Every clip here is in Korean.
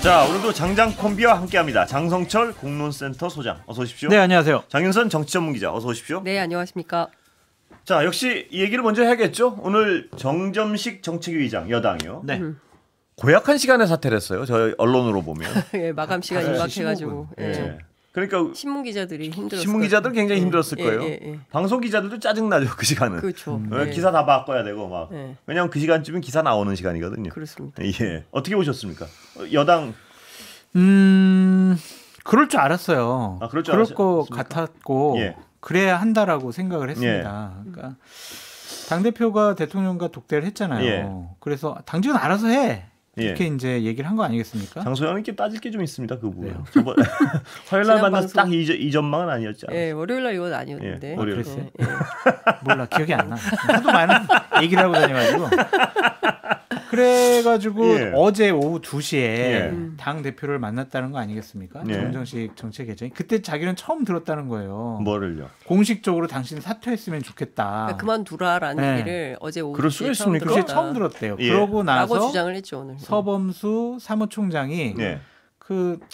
자, 오늘도 장장 콤비와 함께합니다. 장성철 공론센터 소장, 어서 오십시오. 네, 안녕하세요. 장윤선 정치전문기자, 어서 오십시오. 네, 안녕하십니까. 자, 역시 이 얘기를 먼저 해야겠죠. 오늘 정점식 정책위의장 여당이요. 네. 고약한 시간에 사퇴를 했어요. 저희 언론으로 보면. 예, 마감 시간 임박해가지고. 예. 그러니까 신문 기자들이 힘들었어요. 신문 기자들 굉장히 힘들었을 거예요. 방송 기자들도 짜증 나죠, 그 시간은. 그렇죠. 기사 다 바꿔야 되고 막. 왜냐하면 그 시간쯤은 기사 나오는 시간이거든요. 그렇습니다. 예. 어떻게 보셨습니까? 여당. 그럴 줄 알았어요. 아, 그럴 것 같았고 예. 그래야 한다라고 생각을 했습니다. 그러니까 당 대표가 대통령과 독대를 했잖아요. 예. 그래서 당직은 알아서 해. 이렇게 예. 이제 얘기를 한 거 아니겠습니까? 장소영님께 따질 게 좀 있습니다. 그 부분. 화요일 날 만나서 딱 이 전망은 아니었죠. 예, 월요일 날 이건 아니었는데. 예, 월요일. 그랬어요? 몰라, 기억이 안 나. 하도 많은 얘기를 하고 다녀가지고. 그래가지고 예. 어제 오후 2시에 당 대표를 만났다는 거 아니겠습니까? 예. 정정식 정책위원장이. 그때 자기는 처음 들었다는 거예요. 뭐를요? 공식적으로 당신 사퇴했으면 좋겠다. 그러니까 그만두라라는 얘기를 어제 오후 그럴 수가 2시에 있습니까? 그게 처음 들었대요. 예. 그러고 나서 라고 주장을 했죠, 오늘. 서범수 사무총장이 예.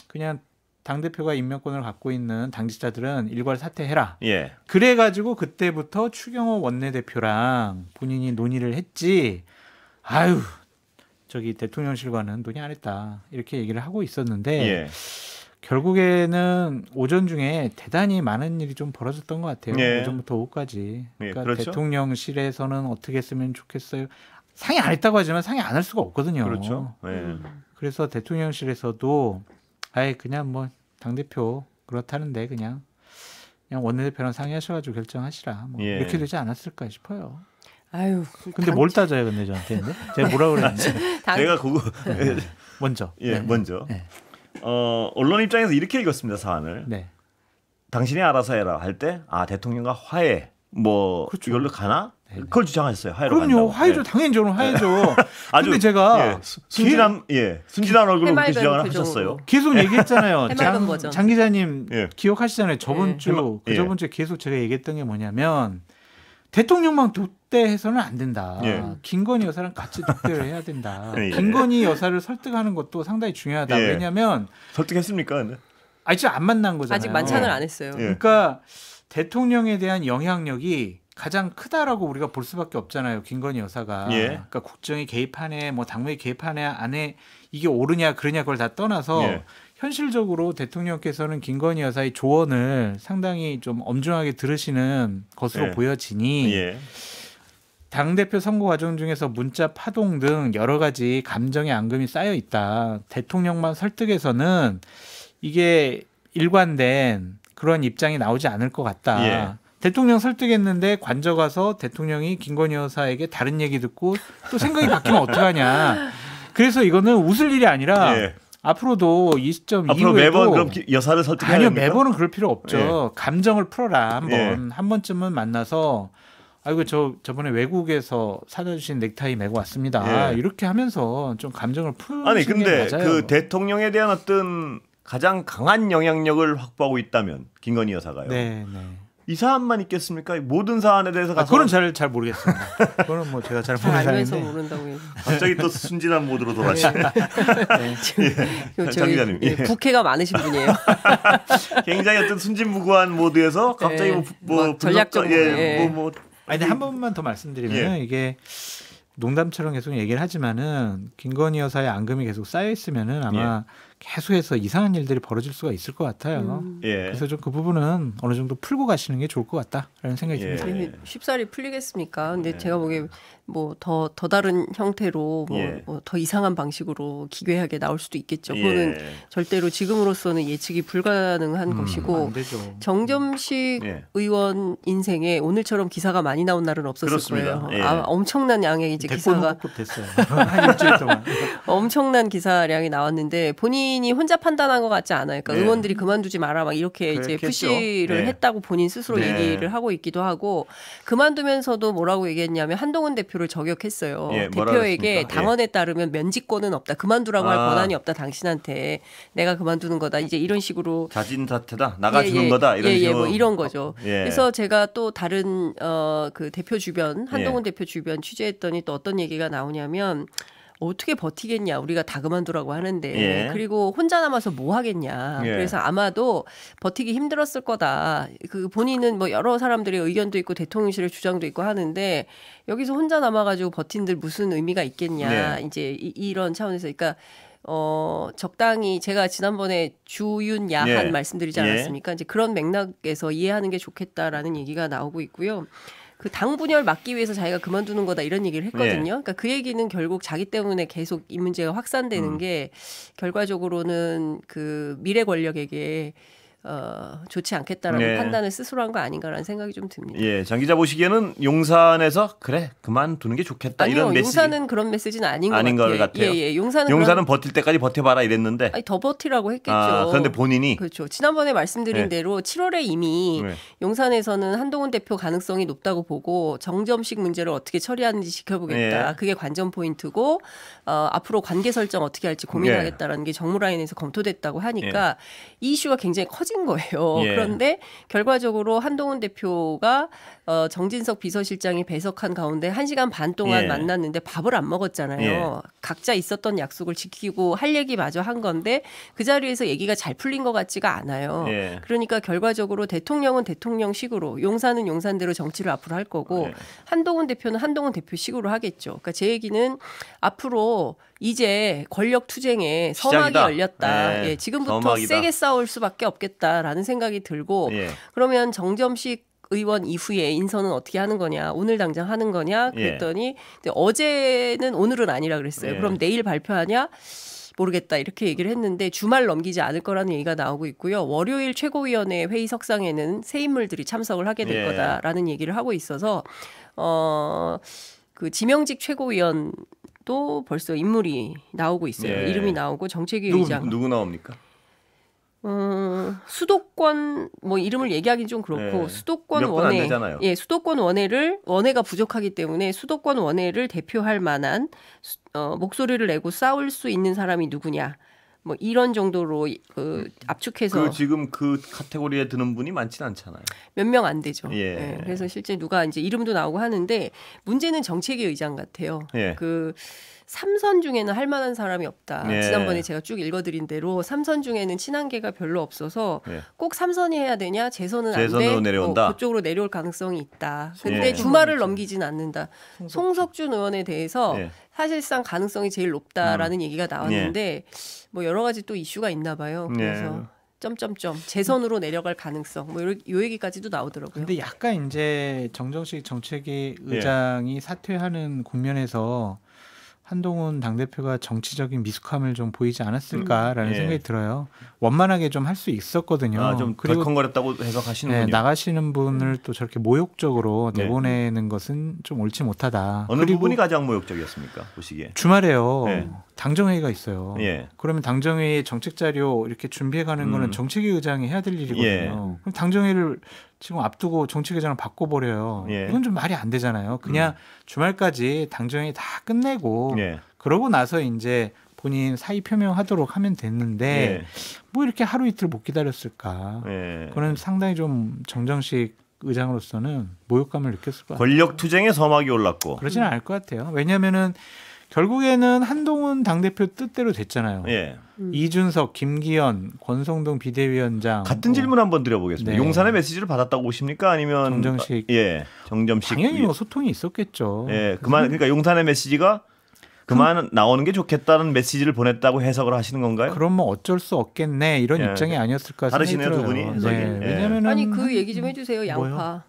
그냥 당대표가 임명권을 갖고 있는 당직자들은 일괄 사퇴해라. 예. 그래가지고 그때부터 추경호 원내대표랑 본인이 논의를 했지. 아유, 저기 대통령실과는 논의 안 했다. 이렇게 얘기를 하고 있었는데 예. 결국에는 오전 중에 대단히 많은 일이 좀 벌어졌던 것 같아요. 예. 오전부터 오후까지. 그러니까 그렇죠. 대통령실에서는 어떻게 했으면 좋겠어요. 상의 안 했다고 하지만 상의 안 할 수가 없거든요. 그렇죠. 예. 그래서 대통령실에서도 아예 그냥 뭐 당대표 그렇다는데 그냥 원내대표랑 상의하셔가지고 결정하시라. 뭐 예. 이렇게 되지 않았을까 싶어요. 아유. 근데 뭘 따져요, 근데 저한테? 근데? 제가 뭐라고 그랬는데? 제가 그거 먼저. 예, 네. 먼저. 네. 언론 입장에서 이렇게 읽었습니다, 사안을. 네. 당신이 알아서 해라 할 때, 대통령과 화해, 그렇죠. 이걸로 가나? 네. 그걸 주장했어요. 화해로 그럼요, 간다고. 화해죠. 네. 당연히 저는 화해죠. 아주 근데 제가 순진한 얼굴로 그렇게 해맑은 주장을 표정으로. 하셨어요. 계속 얘기했잖아요. 해맑은 버전. 장 기자님 예. 기억하시잖아요. 저번 주, 예. 저번 주에 계속 제가 얘기했던 게 뭐냐면 대통령만 독대해서는 안 된다. 예. 김건희 여사랑 같이 독대를 해야 된다. 예. 김건희 여사를 설득하는 것도 상당히 중요하다. 예. 왜냐하면 설득했습니까? 근데? 아직 안 만난 거잖아요. 아직 만찬을 안 했어요. 예. 그러니까 대통령에 대한 영향력이 가장 크다라고 우리가 볼 수밖에 없잖아요. 김건희 여사가. 예. 그러니까 국정에 개입하네, 뭐 당무에 개입하네, 안에 이게 옳으냐 그러냐 그걸 다 떠나서 예. 현실적으로 대통령께서는 김건희 여사의 조언을 상당히 좀 엄중하게 들으시는 것으로 예. 보여지니 예. 당대표 선거 과정 중에서 문자 파동 등 여러 가지 감정의 앙금이 쌓여 있다. 대통령만 설득해서는 이게 일관된 그런 입장이 나오지 않을 것 같다. 예. 대통령 설득했는데 관저 가서 대통령이 김건희 여사에게 다른 얘기 듣고 또 생각이 바뀌면 어떡하냐. 그래서 이거는 웃을 일이 아니라 예. 앞으로도 이 시점 앞으로 이후에도 매번 그럼 여사를 설득해야 아니요, 됩니까? 매번은 그럴 필요 없죠. 감정을 풀어라. 예. 한 번쯤은 만나서 아이고 저번에 외국에서 사다 주신 넥타이 메고 왔습니다. 예. 이렇게 하면서 좀 감정을 풀는 아니 게 근데 맞아요. 그 대통령에 대한 어떤 가장 강한 영향력을 확보하고 있다면 김건희 여사가요. 네, 네. 이 사안만 있겠습니까? 모든 사안에 대해서 가서 그건 잘 모르겠습니다. 그거는 뭐 제가 잘 잘 알면서 모르겠는데. 모른다고 해요. 갑자기 또 순진한 모드로 돌아가시네. 장 기자님. 예. 부캐가 많으신 분이에요. 굉장히 어떤 순진무구한 모드에서 갑자기 예. 뭐 막 전략적으로, 예. 아니, 근데 한 번만 더 말씀드리면 이게 농담처럼 계속 얘기를 하지만은 김건희 여사의 앙금이 계속 쌓여 있으면은 아마 계속해서 이상한 일들이 벌어질 수가 있을 것 같아요. 예. 그래서 좀 그 부분은 어느 정도 풀고 가시는 게 좋을 것 같다라는 생각이 예. 듭니다. 쉽사리 풀리겠습니까? 근데 제가 보기에 뭐 더 다른 형태로 뭐 더 이상한 방식으로 기괴하게 나올 수도 있겠죠. 그거는 절대로 지금으로서는 예측이 불가능한 것이고 안 되죠. 정점식 의원 인생에 오늘처럼 기사가 많이 나온 날은 없었을 그렇습니다. 거예요. 예. 엄청난 양의 이제 기사가 됐어요. 한 일주일 동안. 엄청난 기사량이 나왔는데 본인이 혼자 판단한 것 같지 않아요. 그러니까 의원들이 그만두지 마라 막 이렇게 이제 푸시를 했다고 본인 스스로 얘기를 하고 있기도 하고 그만두면서도 뭐라고 얘기했냐면 한동훈 대표를 저격했어요. 대표에게 당원에 따르면 면직권은 없다. 그만두라고 할 권한이 없다. 당신한테 내가 그만두는 거다. 이제 이런 식으로 자진 사퇴다. 나가주는 거다. 이런 식으로. 뭐 이런 거죠. 그래서 제가 또 다른 그 대표 주변 한동훈 대표 주변 취재했더니 또 어떤 얘기가 나오냐면 어떻게 버티겠냐. 우리가 다 그만두라고 하는데. 예. 그리고 혼자 남아서 뭐 하겠냐. 예. 그래서 아마도 버티기 힘들었을 거다. 그 본인은 뭐 여러 사람들의 의견도 있고 대통령실의 주장도 있고 하는데 여기서 혼자 남아가지고 버틴들 무슨 의미가 있겠냐. 네. 이제 이런 차원에서 그러니까 적당히 제가 지난번에 주윤야한 예. 말씀드리지 예. 않았습니까? 이제 그런 맥락에서 이해하는 게 좋겠다라는 얘기가 나오고 있고요. 그 당 분열 막기 위해서 자기가 그만두는 거다 이런 얘기를 했거든요. 예. 그러니까 그 얘기는 결국 자기 때문에 계속 이 문제가 확산되는 게 결과적으로는 그 미래 권력에게 좋지 않겠다라는 네. 판단을 스스로 한 거 아닌가라는 생각이 좀 듭니다. 예, 장 기자 보시기에는 용산에서 그래 그만두는 게 좋겠다 아니요, 이런 메시지 용산은 그런 메시지는 아닌 아닌 것 것 같아요. 예, 용산은 버틸 때까지 버텨봐라 이랬는데 아니, 더 버티라고 했겠죠. 그런데 본인이 그렇죠. 지난번에 말씀드린 네. 대로 7월에 이미 네. 용산에서는 한동훈 대표 가능성이 높다고 보고 정점식 문제를 어떻게 처리하는지 지켜보겠다. 네. 그게 관전 포인트고 앞으로 관계 설정 어떻게 할지 고민하겠다라는 게 정무라인에서 검토됐다고 하니까 이 이슈가 굉장히 커진 거예요. 예. 그런데 결과적으로 한동훈 대표가 정진석 비서실장이 배석한 가운데 1시간 반 동안 예. 만났는데 밥을 안 먹었잖아요. 각자 있었던 약속을 지키고 할 얘기 마저 한 건데 그 자리에서 얘기가 잘 풀린 것 같지가 않아요. 예. 그러니까 결과적으로 대통령은 대통령식으로 용산은 용산대로 정치를 앞으로 할 거고 예. 한동훈 대표는 한동훈 대표식으로 하겠죠. 그러니까 제 얘기는 앞으로 이제 권력 투쟁에 서막이 시작이다. 열렸다. 예. 예, 지금부터 서막이다. 세게 싸울 수밖에 없겠다라는 생각이 들고 예. 그러면 정점식 의원 이후에 인선은 어떻게 하는 거냐, 오늘 당장 하는 거냐 그랬더니 어제는 오늘은 아니라 그랬어요. 예. 그럼 내일 발표하냐? 모르겠다 이렇게 얘기를 했는데 주말 넘기지 않을 거라는 얘기가 나오고 있고요. 월요일 최고위원회 회의석상에는 새 인물들이 참석을 하게 될 예. 거다라는 얘기를 하고 있어서 그 지명직 최고위원도 벌써 인물이 나오고 있어요. 예. 이름이 나오고 정책위 의장. 누구 나옵니까? 수도권 뭐 이름을 얘기하기는 좀 그렇고 네. 수도권 몇 분 안 원외, 되잖아요. 예, 수도권 원외가 부족하기 때문에 수도권 원외를 대표할 만한 목소리를 내고 싸울 수 있는 사람이 누구냐, 뭐 이런 정도로 압축해서 그 지금 그 카테고리에 드는 분이 많지는 않잖아요. 몇 명 안 되죠. 예. 예, 그래서 실제 누가 이제 이름도 나오고 하는데 문제는 정책위 의장 같아요. 예. 그 3선 중에는 할 만한 사람이 없다. 예. 지난번에 제가 쭉 읽어드린 대로 3선 중에는 친한계가 별로 없어서 예. 꼭 3선이 해야 되냐? 재선은 안 재선으로 돼. 내려온다. 그쪽으로 내려올 가능성이 있다. 근데 예. 주말을 넘기진 않는다. 송석준 의원에 대해서 예. 사실상 가능성이 제일 높다라는 얘기가 나왔는데 뭐 여러 가지 또 이슈가 있나 봐요. 그래서 재선으로 내려갈 가능성 뭐 요 얘기까지도 나오더라고요. 근데 약간 이제 정정식 정책위 의장이 사퇴하는 국면에서 한동훈 당대표가 정치적인 미숙함을 좀 보이지 않았을까라는 생각이 들어요. 원만하게 좀 할 수 있었거든요. 좀 그리고 덜컹거렸다고 해석하시는군요. 나가시는 분을 또 저렇게 모욕적으로 내보내는 것은 좀 옳지 못하다. 어느 그리고 부분이 가장 모욕적이었습니까? 보시기에. 주말에요. 네. 당정회의가 있어요. 예. 그러면 당정회의 정책 자료 이렇게 준비해가는 거는 정책위 의장이 해야 될 일이거든요. 예. 그럼 당정회의를 지금 앞두고 정책위 의장을 바꿔버려요. 예. 이건 좀 말이 안 되잖아요. 그냥 주말까지 당정회의 다 끝내고 예. 그러고 나서 이제 본인 사의 표명하도록 하면 됐는데 예. 뭐 이렇게 하루 이틀 못 기다렸을까? 예. 그거는 상당히 좀 정정식 의장으로서는 모욕감을 느꼈을 것 같아요. 권력 투쟁에 서막이 올랐고. 그러지는 않을 것 같아요. 왜냐하면은 결국에는 한동훈 당대표 뜻대로 됐잖아요. 예. 이준석, 김기현, 권성동 비대위원장 같은 질문 한번 드려보겠습니다. 네. 용산의 메시지를 받았다고 보십니까? 아니면 정정식. 정점식. 당연히 뭐 소통이 있었겠죠. 예, 그러니까 용산의 메시지가 그만 나오는 게 좋겠다는 메시지를 보냈다고 해석을 하시는 건가요? 그럼 뭐 어쩔 수 없겠네 이런 예. 입장이 아니었을까 생각이 다르시네요, 두 들어요. 분이 해석이. 네. 예. 왜냐면은 아니 그 얘기 좀 해주세요. 양파. 뭐요?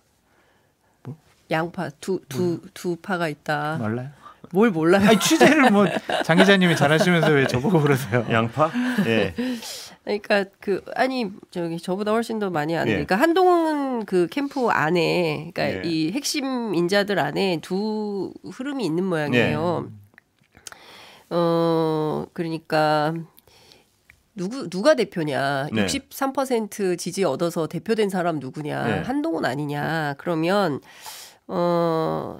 뭐? 양파 두 파가 있다. 몰라요. 뭘 몰라요? 아니 취재를 뭐 장 기자님이 잘하시면서 왜 저보고 그러세요? 양파? 예. 그러니까 저보다 훨씬 더 많이 아는. 예. 그러니까 한동훈 그 캠프 안에, 그러니까 예. 이 핵심 인자들 안에 두 흐름이 있는 모양이에요. 그러니까 누가 대표냐? 네. 63% 지지 얻어서 대표된 사람 누구냐? 네. 한동훈 아니냐? 그러면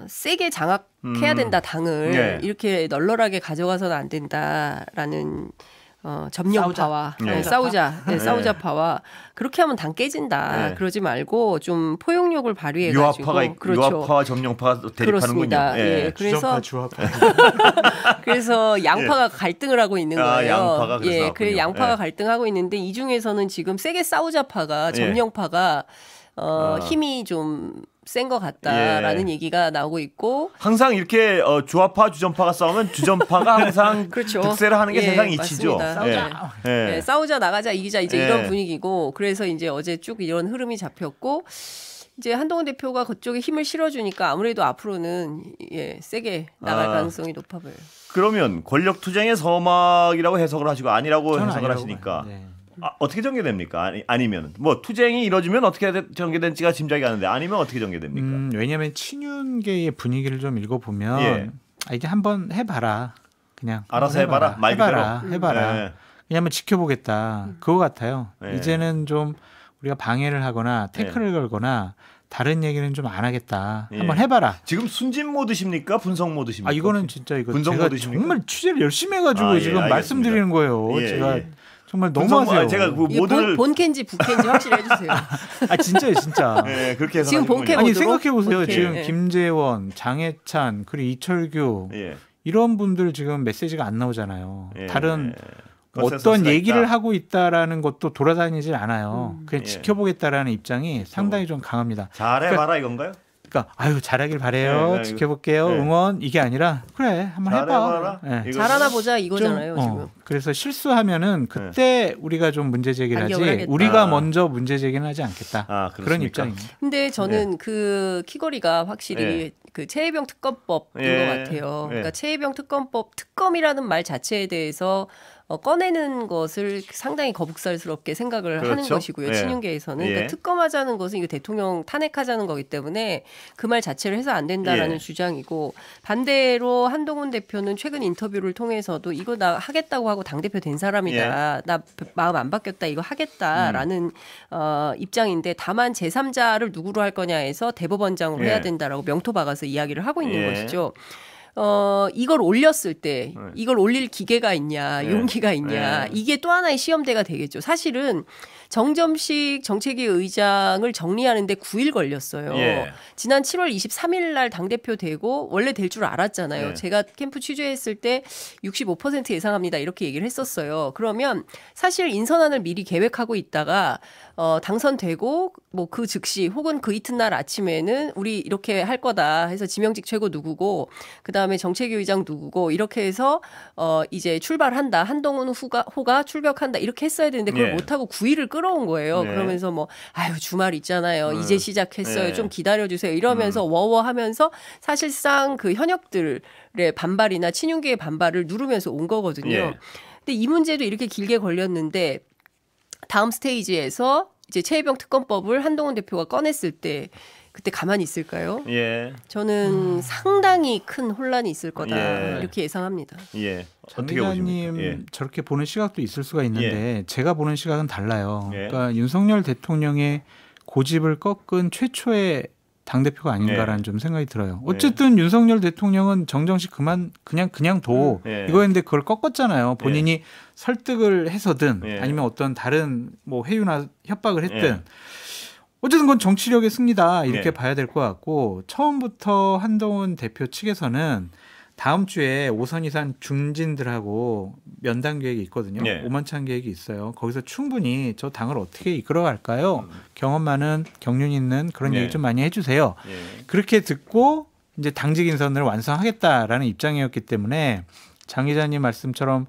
세게 장악해야 된다 당을. 네. 이렇게 널널하게 가져가서는 안 된다라는 점령파와 싸우자, 싸우자파와 그렇게 하면 당 깨진다. 그러지 말고 좀 포용력을 발휘해가지고 유화파와 점령파가 대립하는군요. 그렇습니다. 그래서 그래서 양파가 갈등을 하고 있는 거예요. 양파가 그래서 양파가 갈등하고 있는데 이 중에서는 지금 세게 싸우자파가 점령파가 힘이 좀 센 것 같다라는 얘기가 나오고 있고 항상 이렇게 주화파 주전파가 싸우면 주전파가 항상 그렇죠. 득세를 하는 게 세상 이치죠. 싸우자. 싸우자 나가자 이기자 이제 이런 분위기고 그래서 이제 어제 쭉 이런 흐름이 잡혔고 이제 한동훈 대표가 그쪽에 힘을 실어주니까 아무래도 앞으로는 세게 나갈 가능성이 높아 보여요. 그러면 권력 투쟁의 서막이라고 해석을 하시고 아니라고 해석을 하시니까. 어떻게 전개됩니까? 아니면 뭐 투쟁이 이뤄지면 어떻게 전개될지가 짐작이 가는데 아니면 어떻게 전개됩니까? 왜냐하면 친윤계의 분위기를 좀 읽어보면 이제 한번 해봐라. 그냥 알아서 해봐라. 말 그대로. 해봐라. 그냥 지켜보겠다. 그거 같아요. 이제는 좀 우리가 방해를 하거나 태클을 걸거나 다른 얘기는 좀 안 하겠다. 한번 해봐라. 지금 순진 모드십니까? 분석 모드십니까? 이거는 진짜 분석 제가 모드십니까? 정말 취재를 열심히 해가지고 지금 말씀드리는 거예요. 제가 정말 너무하세요. 제가 그 모드를 본캔지 부캔지 확실히 해주세요. 진짜. 그렇게 해서 지금 본캐 아니 생각해 보세요. 본캐. 지금 김재원, 장해찬, 그리고 이철규 이런 분들 지금 메시지가 안 나오잖아요. 다른 어떤 얘기를 하고 있다라는 것도 돌아다니질 않아요. 그냥 지켜보겠다라는 입장이 상당히 좀 강합니다. 잘해봐라 이건가요? 그러니까 아유 바래요. 지켜볼게요. 응원 이게 아니라 그래 한번 해봐. 잘하나 보자 이거잖아요. 지금. 그래서 실수하면은 그때 우리가 좀 문제 제기를 하지 우리가 먼저 문제 제기는 하지 않겠다. 그런 입장입니다. 근데 저는 그 키거리가 확실히 그 최혜병 특검법인 것 같아요. 그러니까 최혜병 특검법 특검이라는 말 자체에 대해서 꺼내는 것을 상당히 거북살스럽게 생각을 하는 것이고요. 친윤계에서는. 그러니까 특검하자는 것은 이거 대통령 탄핵하자는 거기 때문에 그 말 자체를 해서 안 된다라는 주장이고 반대로 한동훈 대표는 최근 인터뷰를 통해서도 이거 나 하겠다고 하고 당대표 된 사람이다. 나 마음 안 바뀌었다. 이거 하겠다라는 입장인데 다만 제3자를 누구로 할 거냐에서 대법원장으로 해야 된다라고 명토 박아서 이야기를 하고 있는 것이죠. 이걸 올렸을 때 이걸 올릴 기계가 있냐 용기가 있냐 이게 또 하나의 시험대가 되겠죠. 사실은 정점식 정책위 의장을 정리하는데 9일 걸렸어요. 지난 7월 23일 날 당대표 되고 원래 될 줄 알았잖아요. 제가 캠프 취재했을 때 65% 예상합니다. 이렇게 얘기를 했었어요. 그러면 사실 인선안을 미리 계획하고 있다가 당선되고 뭐 그 즉시 혹은 그 이튿날 아침에는 우리 이렇게 할 거다 해서 지명직 최고 누구고 그다음에 정책위 의장 누구고 이렇게 해서 이제 출발한다. 한동훈 호가 출격한다. 이렇게 했어야 되는데 그걸 못하고 9일을 끌어온 거예요. 그러면서 뭐 아유 주말 있잖아요. 이제 시작했어요. 좀 기다려주세요. 이러면서 워워하면서 사실상 그 현역들의 반발이나 친윤계의 반발을 누르면서 온 거거든요. 근데 이 문제도 이렇게 길게 걸렸는데 다음 스테이지에서 이제 최혜병 특검법을 한동훈 대표가 꺼냈을 때 그때 가만히 있을까요? 저는 상당히 큰 혼란이 있을 거다 이렇게 예상합니다. 장 기자님 저렇게 보는 시각도 있을 수가 있는데 제가 보는 시각은 달라요. 그러니까 윤석열 대통령의 고집을 꺾은 최초의 당대표가 아닌가라는 좀 생각이 들어요. 어쨌든 윤석열 대통령은 정정식 그냥 둬 이거였는데 그걸 꺾었잖아요. 본인이 설득을 해서든 아니면 어떤 다른 뭐 회유나 협박을 했든 어쨌든 그건 정치력의 승리다 이렇게 봐야 될 것 같고 처음부터 한동훈 대표 측에서는 다음 주에 오선 이산 중진들하고 면담 계획이 있거든요. 오만찬 계획이 있어요. 거기서 충분히 저 당을 어떻게 이끌어갈까요? 경험 많은 경륜 있는 그런 얘기 좀 많이 해주세요. 그렇게 듣고 이제 당직 인선을 완성하겠다라는 입장이었기 때문에 장 기자님 말씀처럼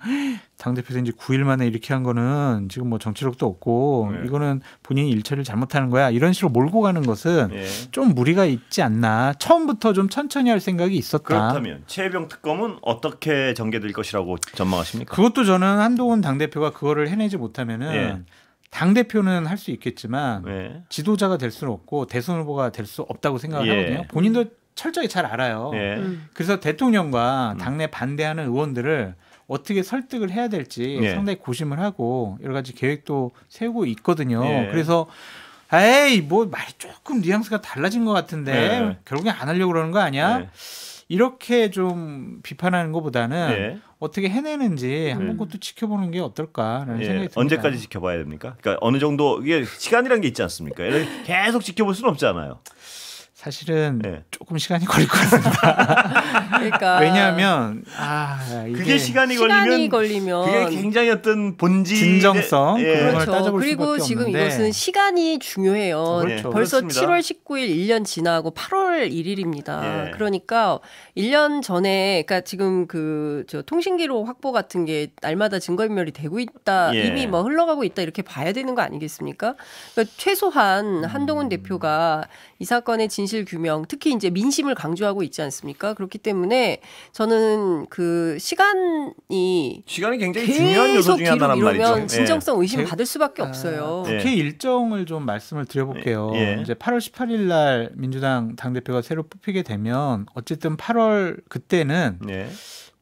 당대표 된 지 9일 만에 이렇게 한 거는 지금 뭐 정치력도 없고 이거는 본인이 일처리를 잘못하는 거야 이런 식으로 몰고 가는 것은 좀 무리가 있지 않나. 처음부터 좀 천천히 할 생각이 있었다. 그렇다면 최혜병 특검은 어떻게 전개될 것이라고 전망하십니까? 그것도 저는 한동훈 당대표가 그거를 해내지 못하면은 당대표는 할 수 있겠지만 지도자가 될 수는 없고 대선 후보가 될 수 없다고 생각을 하거든요. 본인도 철저히 잘 알아요. 그래서 대통령과 당내 반대하는 의원들을 어떻게 설득을 해야 될지 상당히 고심을 하고 여러 가지 계획도 세우고 있거든요. 그래서 에이 뭐 말이 조금 뉘앙스가 달라진 것 같은데 결국엔 안 하려고 그러는 거 아니야? 이렇게 좀 비판하는 것보다는 어떻게 해내는지 한번 그것도 지켜보는 게 어떨까라는 생각이 듭니다. 언제까지 지켜봐야 됩니까? 그러니까 어느 정도 이게 시간이라는 게 있지 않습니까? 계속 지켜볼 수는 없잖아요. 사실은 조금 시간이 걸릴 것 같습니다. 그러니까 왜냐하면 그게 시간이 걸리면 그게 굉장히 어떤 본질 진정성 그걸 따져볼 그리고 지금 없는데. 이것은 시간이 중요해요. 그렇죠. 벌써 그렇습니다. 7월 19일 1년 지나고 8월 1일입니다. 그러니까 1년 전에 그러니까 지금 저 통신기록 확보 같은 게 날마다 증거인멸이 되고 있다. 이미 뭐 흘러가고 있다 이렇게 봐야 되는 거 아니겠습니까? 그러니까 최소한 한동훈 대표가 이 사건의 진실 규명, 특히 이제 민심을 강조하고 있지 않습니까? 그렇기 때문에 저는 그 시간이 굉장히 중요한 요소 중에 하나란 말이죠. 진정성 의심 받을 수밖에 없어요. 국회 일정을 좀 말씀을 드려볼게요. 이제 8월 18일 날 민주당 당대표가 새로 뽑히게 되면 어쨌든 8월 그때는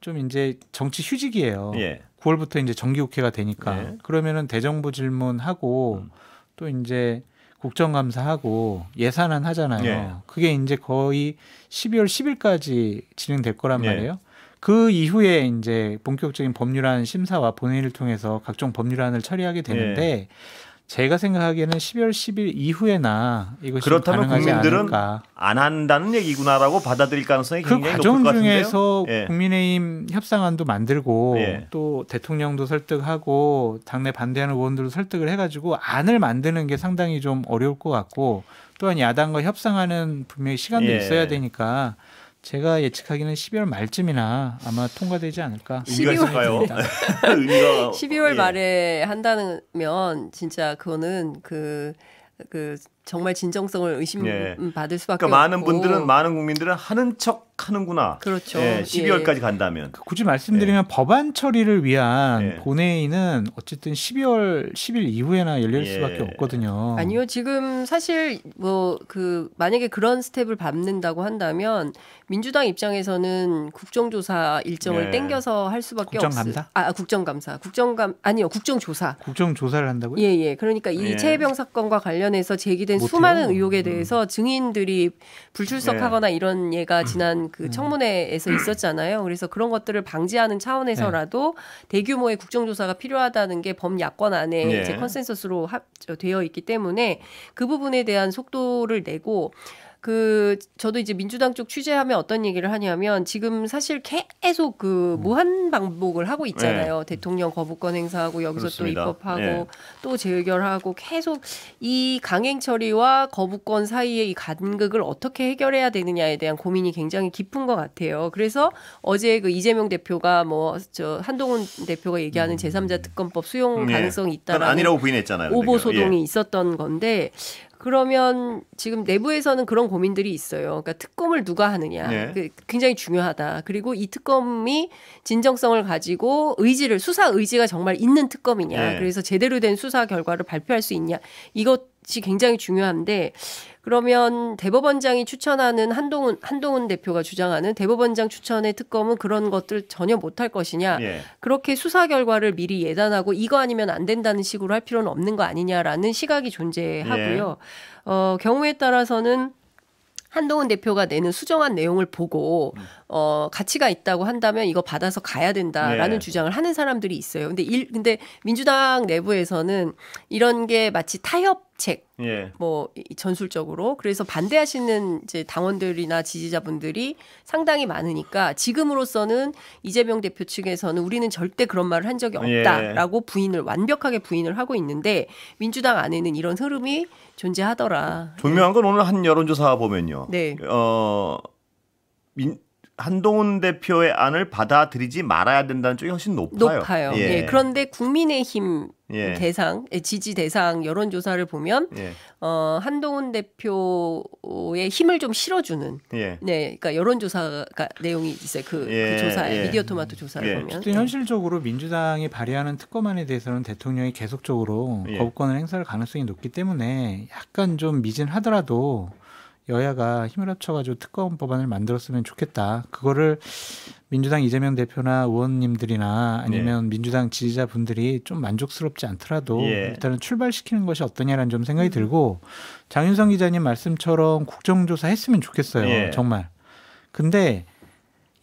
좀 이제 정치 휴직이에요. 9월부터 이제 정기국회가 되니까 그러면은 대정부 질문하고 또 이제 국정감사하고 예산안 하잖아요. 그게 이제 거의 12월 10일까지 진행될 거란 말이에요. 그 이후에 이제 본격적인 법률안 심사와 본회의를 통해서 각종 법률안을 처리하게 되는데 제가 생각하기에는 12월 10일 이후에나 이것이 그렇다면 가능하지 국민들은 않을까. 안 한다는 얘기구나라고 받아들일 가능성이 굉장히 높을 것 과정 같은데요. 중에서 국민의힘 협상안도 만들고 또 대통령도 설득하고 당내 반대하는 의원들도 설득을 해가지고 안을 만드는 게 상당히 좀 어려울 것 같고 또한 야당과 협상하는 분명히 시간도 있어야 되니까 제가 예측하기는 12월 말쯤이나 아마 통과되지 않을까. 12월 말에 한다면 진짜 그거는 그 정말 진정성을 의심받을 수밖에 그러니까 없고. 많은 국민들은 하는 척 하는구나. 그렇죠. 12월까지 간다면. 굳이 말씀드리면 법안 처리를 위한 본회의는 어쨌든 12월 10일 이후에나 열릴 수밖에 없거든요. 아니요. 지금 사실 만약에 그런 스텝을 밟는다고 한다면 민주당 입장에서는 국정조사 일정을 땡겨서 할 수밖에 국정감사? 국정감사. 국정조사. 국정조사를 한다고요? 예. 그러니까 이 최혜병 사건과 관련해서 제기된 수많은 의혹에 대해서 증인들이 불출석하거나 이런 예가 지난 그 청문회에서 있었잖아요. 그래서 그런 것들을 방지하는 차원에서라도 대규모의 국정조사가 필요하다는 게 범야권 안에 이제 컨센서스로 되어 있기 때문에 그 부분에 대한 속도를 내고 저도 이제 민주당 쪽 취재하면 어떤 얘기를 하냐면 지금 사실 계속 무한 반복을 하고 있잖아요. 대통령 거부권 행사하고 여기서 그렇습니다. 또 입법하고 또 재의결하고 계속 이 강행 처리와 거부권 사이의 이 간극을 어떻게 해결해야 되느냐에 대한 고민이 굉장히 깊은 것 같아요. 그래서 어제 이재명 대표가 한동훈 대표가 얘기하는 제3자 특검법 수용 가능성이 있다라는 아니라고 부인했잖아요. 오보 소동이 있었던 건데 그러면 지금 내부에서는 그런 고민들이 있어요. 그러니까 특검을 누가 하느냐. 굉장히 중요하다. 그리고 이 특검이 진정성을 가지고 수사 의지가 정말 있는 특검이냐. 그래서 제대로 된 수사 결과를 발표할 수 있냐. 이것이 굉장히 중요한데 그러면 대법원장이 추천하는 한동훈 대표가 주장하는 대법원장 추천의 특검은 그런 것들 전혀 못할 것이냐. 그렇게 수사 결과를 미리 예단하고 이거 아니면 안 된다는 식으로 할 필요는 없는 거 아니냐라는 시각이 존재하고요. 경우에 따라서는 한동훈 대표가 내는 수정한 내용을 보고 가치가 있다고 한다면 이거 받아서 가야 된다라는 주장을 하는 사람들이 있어요. 근데 민주당 내부에서는 이런 게 마치 타협책 전술적으로 그래서 반대하시는 이제 당원들이나 지지자분들이 상당히 많으니까 지금으로서는 이재명 대표 측에서는 우리는 절대 그런 말을 한 적이 없다라고 완벽하게 부인을 하고 있는데 민주당 안에는 이런 흐름이 존재하더라. 분명한 건 오늘 한 여론조사 보면요. 한동훈 대표의 안을 받아들이지 말아야 된다는 쪽이 훨씬 높아요. 그런데 국민의힘 지지 대상 여론조사를 보면 한동훈 대표의 힘을 좀 실어주는 그러니까 여론조사가 내용이 있어요. 그 조사에 미디어토마토 조사를 보면. 어쨌든 현실적으로 민주당이 발의하는 특검안에 대해서는 대통령이 계속적으로 거부권을 행사할 가능성이 높기 때문에 약간 좀 미진하더라도 여야가 힘을 합쳐가지고 특검 법안을 만들었으면 좋겠다. 그거를 민주당 이재명 대표나 의원님들이나 아니면 민주당 지지자분들이 좀 만족스럽지 않더라도 일단은 출발시키는 것이 어떠냐라는 좀 생각이 들고 장윤성 기자님 말씀처럼 국정조사 했으면 좋겠어요. 정말. 근데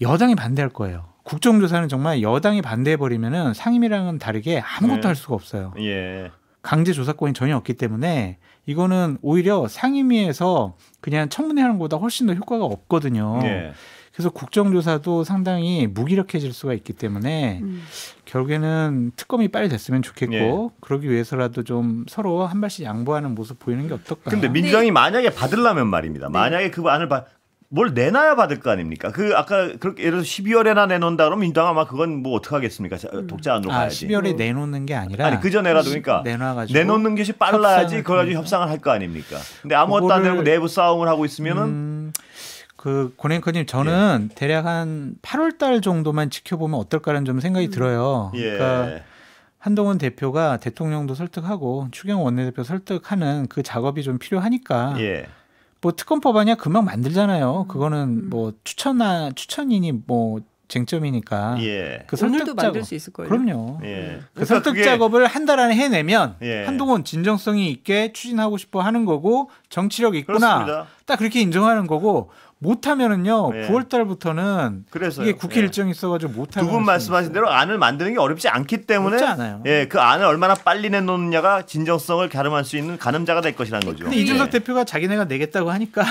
여당이 반대할 거예요. 국정조사는 정말 여당이 반대해버리면은 상임위랑은 다르게 아무것도 할 수가 없어요. 예. 강제 조사권이 전혀 없기 때문에 이거는 오히려 상임위에서 그냥 청문회 하는 것보다 훨씬 더 효과가 없거든요. 예. 그래서 국정조사도 상당히 무기력해질 수가 있기 때문에 결국에는 특검이 빨리 됐으면 좋겠고 예. 그러기 위해서라도 좀 서로 한 발씩 양보하는 모습 보이는 게 어떨까. 근데 민주당이 만약에 받으려면 말입니다. 만약에 그 안을 뭘 내놔야 받을 거 아닙니까? 그 아까 그렇게 예를 들어 12월에나 내놓는다 그러면 민주당 아마 그건 뭐 어떻게 하겠습니까? 독자안으로 가야지. 12월에 내놓는 게 아니라 아니 그 전에라도 그러니까 내놓는 것이 빨라야지 그걸 가지고 협상을 할 거 아닙니까? 근데 아무것도 안 내고 내부 싸움을 하고 있으면은 그 고랭커님 저는 대략 한 8월달 정도만 지켜보면 어떨까라는 좀 생각이 들어요. 예. 그러니까 한동훈 대표가 대통령도 설득하고 추경호 원내대표 설득하는 그 작업이 좀 필요하니까. 예. 뭐 특검 법안이야 금방 만들잖아요. 그거는 뭐 추천이니 뭐 쟁점이니까. 예. 그 오늘도 만들 수 있을 거예요. 그럼요. 예. 그 설득 작업을 한 달 안에 해내면 예. 한동훈 진정성이 있게 추진하고 싶어 하는 거고 정치력 있구나. 그렇습니다. 딱 그렇게 인정하는 거고 못하면은요. 예. 9월 달부터는 이게 국회 일정이 있어가지고 못하는. 두 분 말씀하신 대로 안을 만드는 게 어렵지 않기 때문에 어렵지 않아요. 예, 그 안을 얼마나 빨리 내놓느냐가 진정성을 가름할 수 있는 가늠자가 될 것이라는 거죠. 근데 이준석 대표가 자기네가 내겠다고 하니까.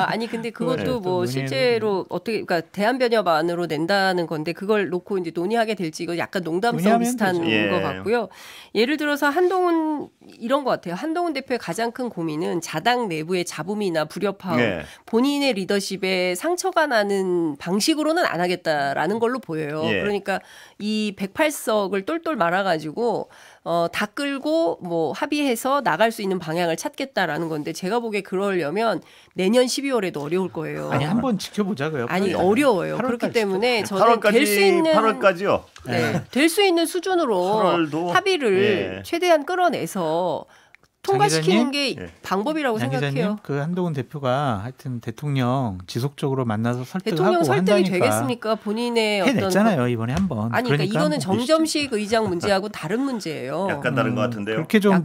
아니 근데 그것도 뭐 실제로 어떻게 그러니까 대한변협안으로 낸다는 건데 그걸 놓고 이제 논의하게 될지 이거 약간 농담성 비슷한 것 같고요. 예를 들어서 한동훈 이런 것 같아요. 한동훈 대표의 가장 큰 고민은 자당 내부의 잡음이나 불협화음, 본인의 리더십에 상처가 나는 방식으로는 안 하겠다라는 걸로 보여요. 그러니까 이 108석을 똘똘 말아가지고 다 끌고 뭐 합의해서 나갈 수 있는 방향을 찾겠다라는 건데 제가 보기에 그러려면 내년 12월에도 어려울 거예요. 아니 한번 지켜보자고요. 아니 어려워요. 그렇기 때문에 저는 될 수 있는 8월까지요. 네, 될 수 있는 수준으로 합의를 최대한 끌어내서 통과시키는 게 방법이라고 생각해요. 기자님, 그 한동훈 대표가 하여튼 대통령 지속적으로 만나서 설득하고 대통령 설득이 한다니까. 되겠습니까? 본인의 해냈잖아요 이번에 한번. 아니 그러니까 이거는 정점식 의장 문제하고 다른 문제예요. 약간 다른 것 같은데요. 그렇게 좀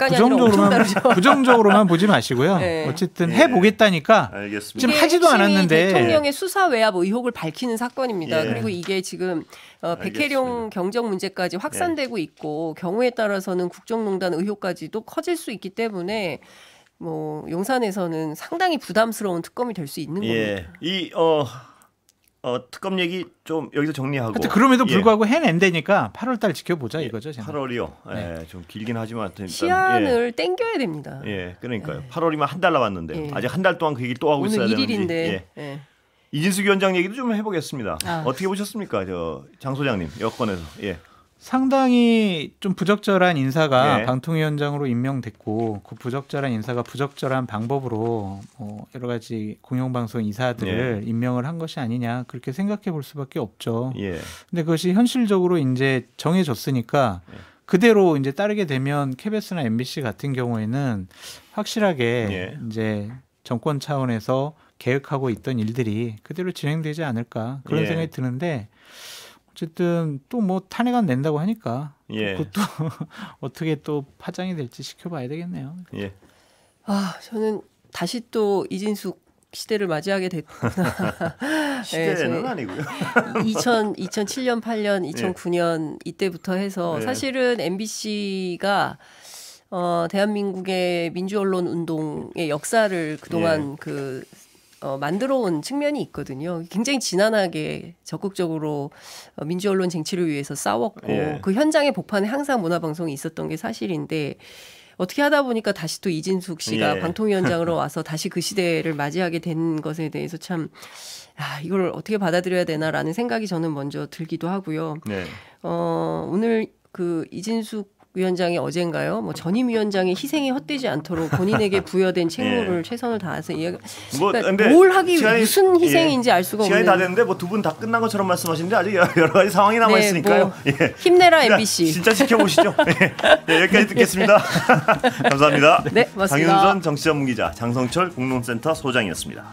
부정적으로만 보지 마시고요. 네. 어쨌든 해보겠다니까. 알겠습니다. 지금 하지도 않았는데. 대통령의 수사 외압 의혹을 밝히는 사건입니다. 그리고 이게 지금 백혜룡 경정 문제까지 확산되고 있고 경우에 따라서는 국정농단 의혹까지도 커질 수 있기 때문에 뭐 용산에서는 상당히 부담스러운 특검이 될 수 있는 겁니다. 이 특검 얘기 좀 여기서 정리하고. 그럼에도 불구하고 해낸다니까 8월달 지켜보자 이거죠. 8월이요. 좀 길긴 하지만 시한을 땡겨야 됩니다. 그러니까요. 8월이면 한 달 남았는데 아직 한 달 동안 그 얘기 또 하고 있어야 되는지. 오늘 1일인데. 이진숙 위원장 얘기도 좀 해보겠습니다. 어떻게 보셨습니까, 장 소장님 여권에서? 상당히 좀 부적절한 인사가 방통위원장으로 임명됐고 그 부적절한 인사가 부적절한 방법으로 여러 가지 공영방송 이사들을 임명을 한 것이 아니냐 그렇게 생각해 볼 수밖에 없죠. 근데 그것이 현실적으로 이제 정해졌으니까 그대로 이제 따르게 되면 KBS나 MBC 같은 경우에는 확실하게 이제 정권 차원에서 계획하고 있던 일들이 그대로 진행되지 않을까 그런 생각이 드는데 어쨌든 또 뭐 탄핵안 낸다고 하니까 그것도 어떻게 또 파장이 될지 지켜봐야 되겠네요. 저는 다시 또 이진숙 시대를 맞이하게 됐구나. 시대는 아니고요. 2007년, 8년, 2009년 이때부터 해서 사실은 MBC가 대한민국의 민주언론 운동의 역사를 그동안 만들어 온 측면이 있거든요. 굉장히 지난하게 적극적으로 민주언론 쟁취를 위해서 싸웠고 그 현장의 복판에 항상 문화방송이 있었던 게 사실인데 어떻게 하다 보니까 다시 또 이진숙 씨가 방통위원장으로 와서 다시 그 시대를 맞이하게 된 것에 대해서 참 이걸 어떻게 받아들여야 되나라는 생각이 저는 먼저 들기도 하고요. 오늘 그 이진숙 위원장이 어젠가요? 뭐 전임 위원장의 희생이 헛되지 않도록 본인에게 부여된 책무를 최선을 다해서 그러니까 뭘 하기 위해 무슨 희생인지 알 수가 없는. 시간이 다 됐는데 뭐 두 분 다 끝난 것처럼 말씀하시는데 아직 여러 가지 상황이 남아 있으니까요. 힘내라 MBC. 진짜 지켜보시죠. 여기까지 듣겠습니다. 감사합니다. 네, 맞습니다. 장윤선 정치전문기자, 장성철 공론센터 소장이었습니다.